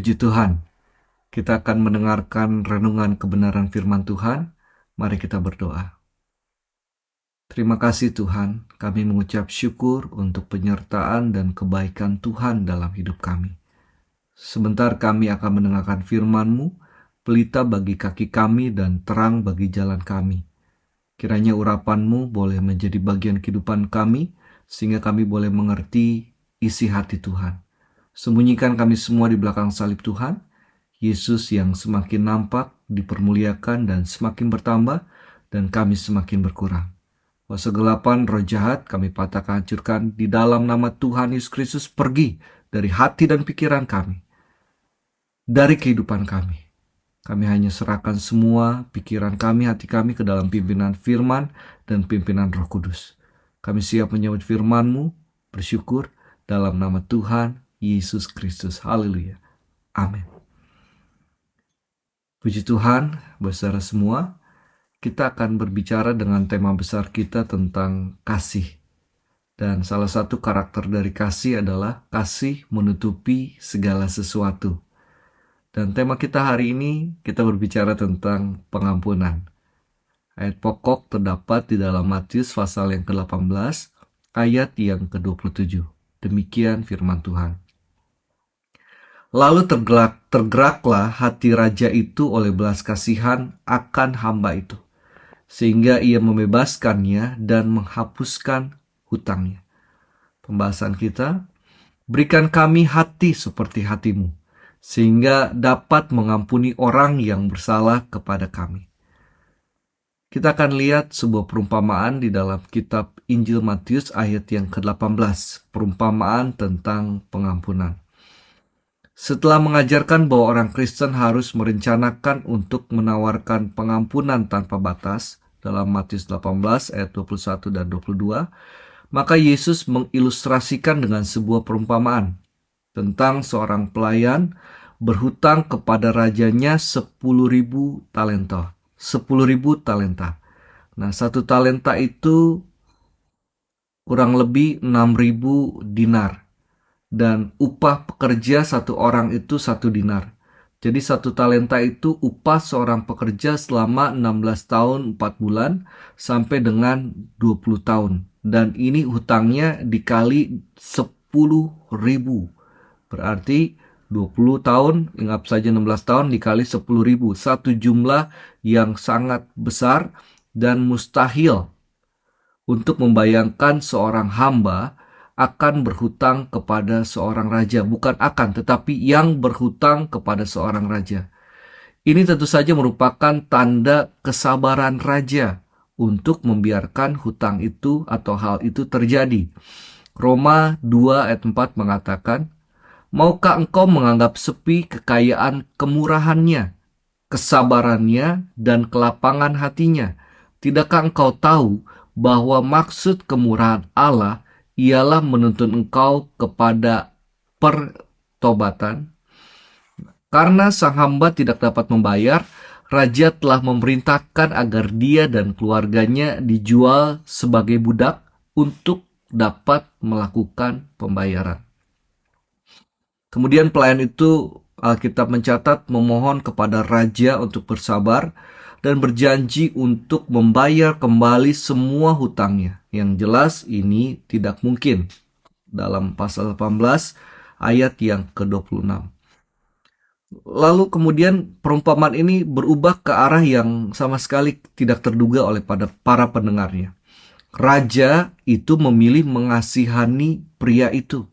Puji Tuhan, kita akan mendengarkan renungan kebenaran firman Tuhan. Mari kita berdoa. Terima kasih Tuhan, kami mengucap syukur untuk penyertaan dan kebaikan Tuhan dalam hidup kami. Sebentar kami akan mendengarkan firman-Mu, pelita bagi kaki kami dan terang bagi jalan kami. Kiranya urapan-Mu boleh menjadi bagian kehidupan kami, sehingga kami boleh mengerti isi hati Tuhan. Sembunyikan kami semua di belakang salib Tuhan, Yesus yang semakin nampak, dipermuliakan dan semakin bertambah, dan kami semakin berkurang. Kuasa kegelapan, roh jahat, kami patahkan, hancurkan di dalam nama Tuhan Yesus Kristus, pergi dari hati dan pikiran kami, dari kehidupan kami. Kami hanya serahkan semua pikiran kami, hati kami ke dalam pimpinan firman dan pimpinan Roh Kudus. Kami siap menyambut firman-Mu, bersyukur dalam nama Tuhan Yesus Kristus. Haleluya. Amin. Puji Tuhan, saudara semua, kita akan berbicara dengan tema besar kita tentang kasih. Dan salah satu karakter dari kasih adalah kasih menutupi segala sesuatu. Dan tema kita hari ini, kita berbicara tentang pengampunan. Ayat pokok terdapat di dalam Matius pasal yang ke-18, ayat yang ke-27. Demikian firman Tuhan. Lalu tergeraklah hati raja itu oleh belas kasihan akan hamba itu, sehingga ia membebaskannya dan menghapuskan hutangnya. Pembahasan kita, berikan kami hati seperti hatimu, sehingga dapat mengampuni orang yang bersalah kepada kami. Kita akan lihat sebuah perumpamaan di dalam kitab Injil Matius ayat yang ke-18, perumpamaan tentang pengampunan. Setelah mengajarkan bahwa orang Kristen harus merencanakan untuk menawarkan pengampunan tanpa batas dalam Matius 18 ayat 21 dan 22, maka Yesus mengilustrasikan dengan sebuah perumpamaan tentang seorang pelayan berhutang kepada rajanya 10.000 talenta. 10.000 talenta. Nah, satu talenta itu kurang lebih 6.000 dinar. Dan upah pekerja satu orang itu 1 dinar. Jadi 1 talenta itu upah seorang pekerja selama 16 tahun 4 bulan sampai dengan 20 tahun. Dan ini hutangnya dikali 10.000. Berarti 20 tahun, ingat saja 16 tahun dikali 10.000. Satu jumlah yang sangat besar dan mustahil untuk membayangkan seorang hamba akan berhutang kepada seorang raja. Bukan akan, tetapi yang berhutang kepada seorang raja. Ini tentu saja merupakan tanda kesabaran raja untuk membiarkan hutang itu atau hal itu terjadi. Roma 2 ayat 4 mengatakan, maukah engkau menganggap sepi kekayaan kemurahannya, kesabarannya, dan kelapangan hatinya? Tidakkah engkau tahu bahwa maksud kemurahan Allah ialah menuntun engkau kepada pertobatan? Karena sang hamba tidak dapat membayar, raja telah memerintahkan agar dia dan keluarganya dijual sebagai budak untuk dapat melakukan pembayaran. Kemudian pelayan itu, Alkitab mencatat, memohon kepada raja untuk bersabar dan berjanji untuk membayar kembali semua hutangnya. Yang jelas ini tidak mungkin. Dalam pasal 18 ayat yang ke-26. Lalu kemudian perumpamaan ini berubah ke arah yang sama sekali tidak terduga oleh para pendengarnya. Raja itu memilih mengasihani pria itu.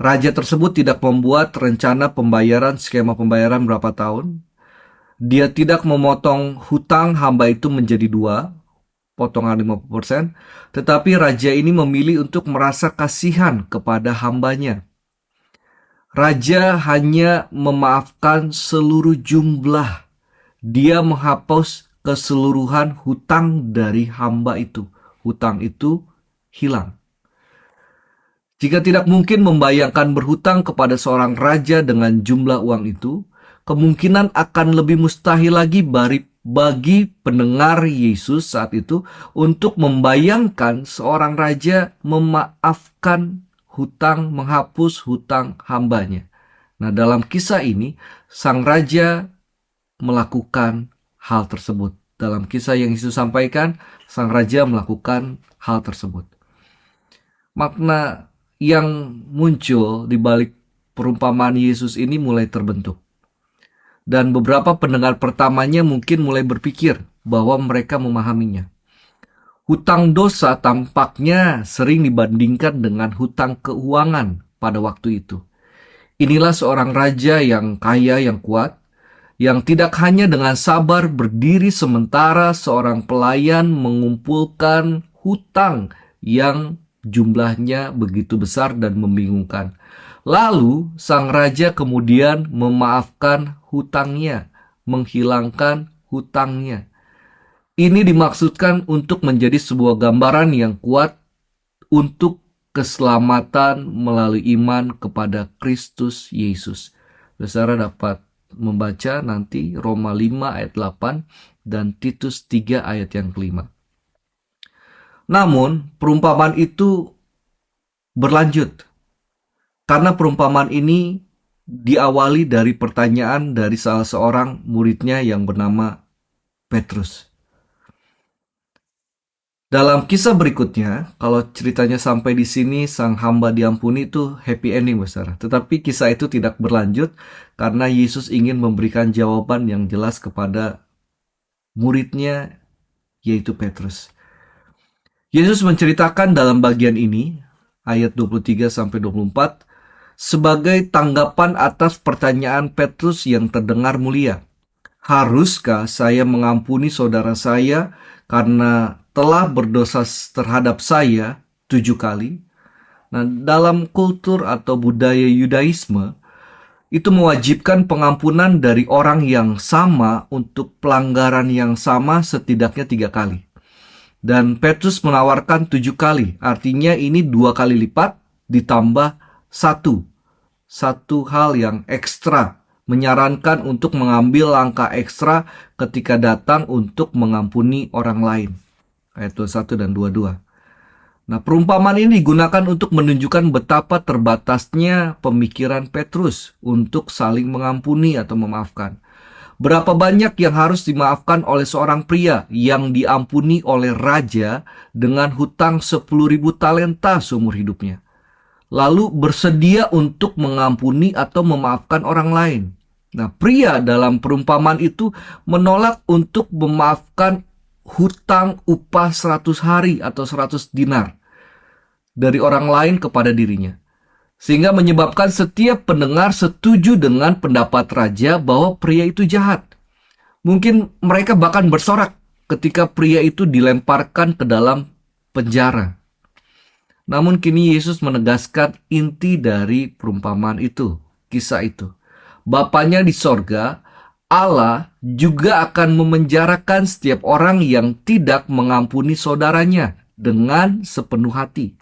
Raja tersebut tidak membuat rencana pembayaran, skema pembayaran berapa tahun. Dia tidak memotong hutang hamba itu menjadi 2, potongan 50%, tetapi raja ini memilih untuk merasa kasihan kepada hambanya. Raja hanya memaafkan seluruh jumlah. Dia menghapus keseluruhan hutang dari hamba itu. Hutang itu hilang. Jika tidak mungkin membayangkan berhutang kepada seorang raja dengan jumlah uang itu, kemungkinan akan lebih mustahil lagi bagi pendengar Yesus saat itu untuk membayangkan seorang raja memaafkan hutang, menghapus hutang hambanya. Nah, dalam kisah ini, sang raja melakukan hal tersebut. Dalam kisah yang Yesus sampaikan, sang raja melakukan hal tersebut. Makna yang muncul di balik perumpamaan Yesus ini mulai terbentuk. Dan beberapa pendengar pertamanya mungkin mulai berpikir bahwa mereka memahaminya. Hutang dosa tampaknya sering dibandingkan dengan hutang keuangan pada waktu itu. Inilah seorang raja yang kaya, yang kuat, yang tidak hanya dengan sabar berdiri sementara seorang pelayan mengumpulkan hutang yang jumlahnya begitu besar dan membingungkan. Lalu sang raja kemudian memaafkan hutangnya, menghilangkan hutangnya. Ini dimaksudkan untuk menjadi sebuah gambaran yang kuat untuk keselamatan melalui iman kepada Kristus Yesus. Saudara dapat membaca nanti Roma 5 ayat 8 dan Titus 3 ayat yang kelima. Namun, perumpamaan itu berlanjut. Karena perumpamaan ini diawali dari pertanyaan dari salah seorang muridnya yang bernama Petrus. Dalam kisah berikutnya, kalau ceritanya sampai di sini sang hamba diampuni itu happy ending, saudara. Tetapi kisah itu tidak berlanjut karena Yesus ingin memberikan jawaban yang jelas kepada muridnya, yaitu Petrus. Yesus menceritakan dalam bagian ini, ayat 23-24, sebagai tanggapan atas pertanyaan Petrus yang terdengar mulia. Haruskah saya mengampuni saudara saya karena telah berdosa terhadap saya 7 kali? Nah, dalam kultur atau budaya Yudaisme, itu mewajibkan pengampunan dari orang yang sama untuk pelanggaran yang sama setidaknya 3 kali. Dan Petrus menawarkan 7 kali, artinya ini 2 kali lipat ditambah 1. Satu hal yang ekstra, menyarankan untuk mengambil langkah ekstra ketika datang untuk mengampuni orang lain. Ayat 21 dan 22. Nah, perumpamaan ini digunakan untuk menunjukkan betapa terbatasnya pemikiran Petrus untuk saling mengampuni atau memaafkan. Berapa banyak yang harus dimaafkan oleh seorang pria yang diampuni oleh raja dengan hutang 10.000 talenta seumur hidupnya. Lalu bersedia untuk mengampuni atau memaafkan orang lain. Nah, pria dalam perumpamaan itu menolak untuk memaafkan hutang upah 100 hari atau 100 dinar dari orang lain kepada dirinya. Sehingga menyebabkan setiap pendengar setuju dengan pendapat raja bahwa pria itu jahat. Mungkin mereka bahkan bersorak ketika pria itu dilemparkan ke dalam penjara. Namun kini Yesus menegaskan inti dari perumpamaan itu, kisah itu. Bapanya di sorga, Allah juga akan memenjarakan setiap orang yang tidak mengampuni saudaranya dengan sepenuh hati.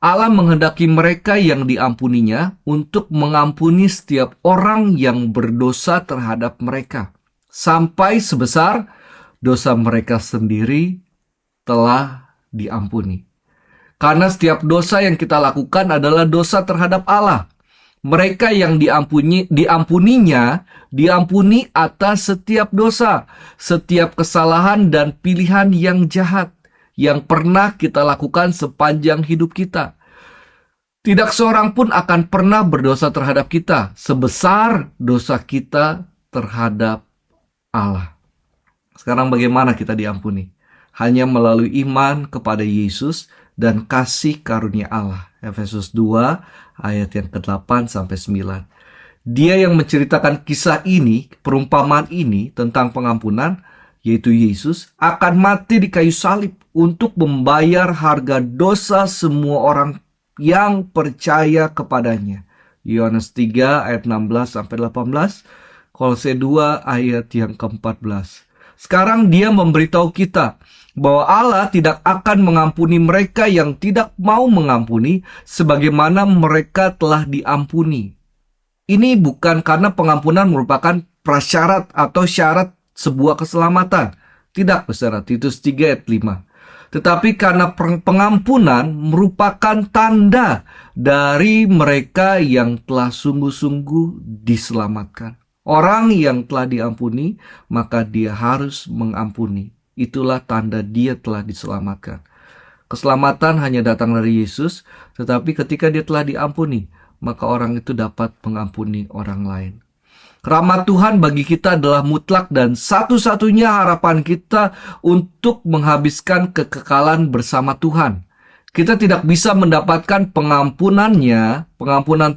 Allah menghendaki mereka yang diampuninya untuk mengampuni setiap orang yang berdosa terhadap mereka, sampai sebesar dosa mereka sendiri telah diampuni. Karena setiap dosa yang kita lakukan adalah dosa terhadap Allah. Mereka yang diampuninya, diampuni atas setiap dosa, setiap kesalahan dan pilihan yang jahat yang pernah kita lakukan sepanjang hidup kita. Tidak seorang pun akan pernah berdosa terhadap kita sebesar dosa kita terhadap Allah. Sekarang bagaimana kita diampuni? Hanya melalui iman kepada Yesus dan kasih karunia Allah. Efesus 2 ayat yang ke-8 sampai 9. Dia yang menceritakan kisah ini, perumpamaan ini tentang pengampunan, yaitu Yesus, akan mati di kayu salib untuk membayar harga dosa semua orang yang percaya kepadanya. Yohanes 3 ayat 16 sampai 18, Kolose 2 ayat yang ke-14. Sekarang dia memberitahu kita bahwa Allah tidak akan mengampuni mereka yang tidak mau mengampuni sebagaimana mereka telah diampuni. Ini bukan karena pengampunan merupakan prasyarat atau syarat sebuah keselamatan. Tidak, saudara. Titus 3 ayat 5. tetapi karena pengampunan merupakan tanda dari mereka yang telah sungguh-sungguh diselamatkan. Orang yang telah diampuni, maka dia harus mengampuni. Itulah tanda dia telah diselamatkan. Keselamatan hanya datang dari Yesus, tetapi ketika dia telah diampuni, maka orang itu dapat mengampuni orang lain. Rahmat Tuhan bagi kita adalah mutlak dan satu-satunya harapan kita untuk menghabiskan kekekalan bersama Tuhan. Kita tidak bisa mendapatkan pengampunan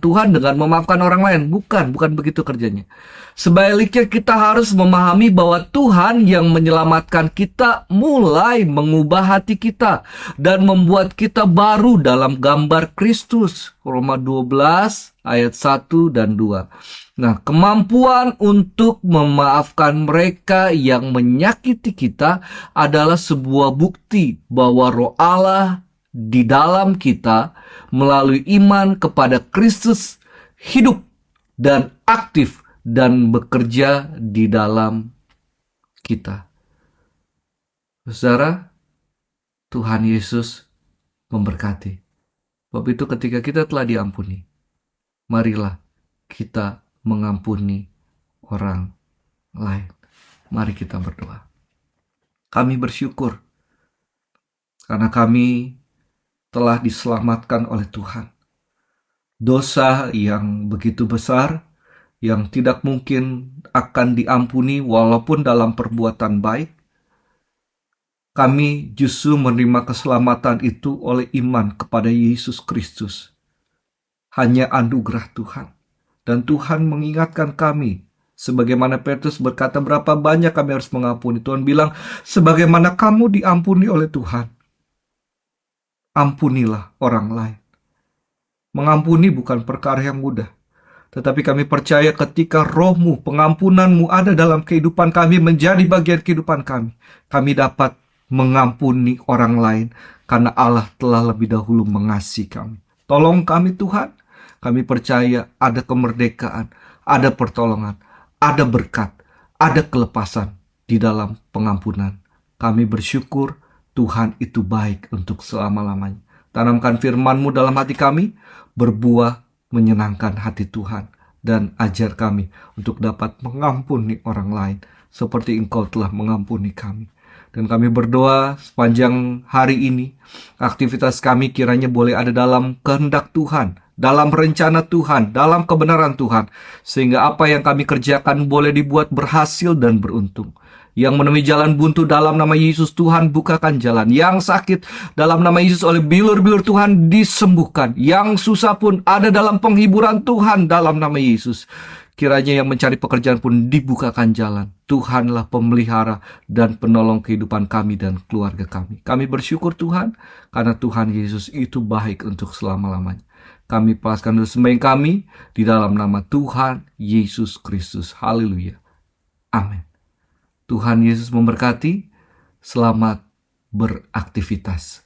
Tuhan dengan memaafkan orang lain. Bukan begitu kerjanya. Sebaliknya kita harus memahami bahwa Tuhan yang menyelamatkan kita mulai mengubah hati kita dan membuat kita baru dalam gambar Kristus. Roma 12 ayat 1 dan 2. Nah, kemampuan untuk memaafkan mereka yang menyakiti kita adalah sebuah bukti bahwa Roh Allah di dalam kita melalui iman kepada Kristus hidup dan aktif dan bekerja di dalam kita. Saudara, Tuhan Yesus memberkati. Sebab itu ketika kita telah diampuni, marilah kita mengampuni orang lain. Mari kita berdoa. Kami bersyukur karena kami telah diselamatkan oleh Tuhan. Dosa yang begitu besar, yang tidak mungkin akan diampuni walaupun dalam perbuatan baik, kami justru menerima keselamatan itu oleh iman kepada Yesus Kristus. Hanya anugerah Tuhan. Dan Tuhan mengingatkan kami, sebagaimana Petrus berkata berapa banyak kami harus mengampuni. Tuhan bilang, sebagaimana kamu diampuni oleh Tuhan, ampunilah orang lain. Mengampuni bukan perkara yang mudah. Tetapi kami percaya ketika roh-Mu, pengampunan-Mu ada dalam kehidupan kami, menjadi bagian kehidupan kami, kami dapat mengampuni orang lain karena Allah telah lebih dahulu mengasihi kami. Tolong kami Tuhan, kami percaya ada kemerdekaan, ada pertolongan, ada berkat, ada kelepasan di dalam pengampunan. Kami bersyukur Tuhan itu baik untuk selama-lamanya. Tanamkan firman-Mu dalam hati kami, berbuah menyenangkan hati Tuhan, dan ajar kami untuk dapat mengampuni orang lain seperti Engkau telah mengampuni kami. Dan kami berdoa sepanjang hari ini, aktivitas kami kiranya boleh ada dalam kehendak Tuhan, dalam rencana Tuhan, dalam kebenaran Tuhan, sehingga apa yang kami kerjakan boleh dibuat berhasil dan beruntung. Yang menemui jalan buntu dalam nama Yesus, Tuhan bukakan jalan. Yang sakit dalam nama Yesus oleh bilur-bilur Tuhan disembuhkan. Yang susah pun ada dalam penghiburan Tuhan dalam nama Yesus. Kiranya yang mencari pekerjaan pun dibukakan jalan. Tuhanlah pemelihara dan penolong kehidupan kami dan keluarga kami. Kami bersyukur Tuhan, karena Tuhan Yesus itu baik untuk selama-lamanya. Kami paskan dulu sembahyang kami di dalam nama Tuhan Yesus Kristus. Haleluya. Amin. Tuhan Yesus memberkati. Selamat beraktivitas.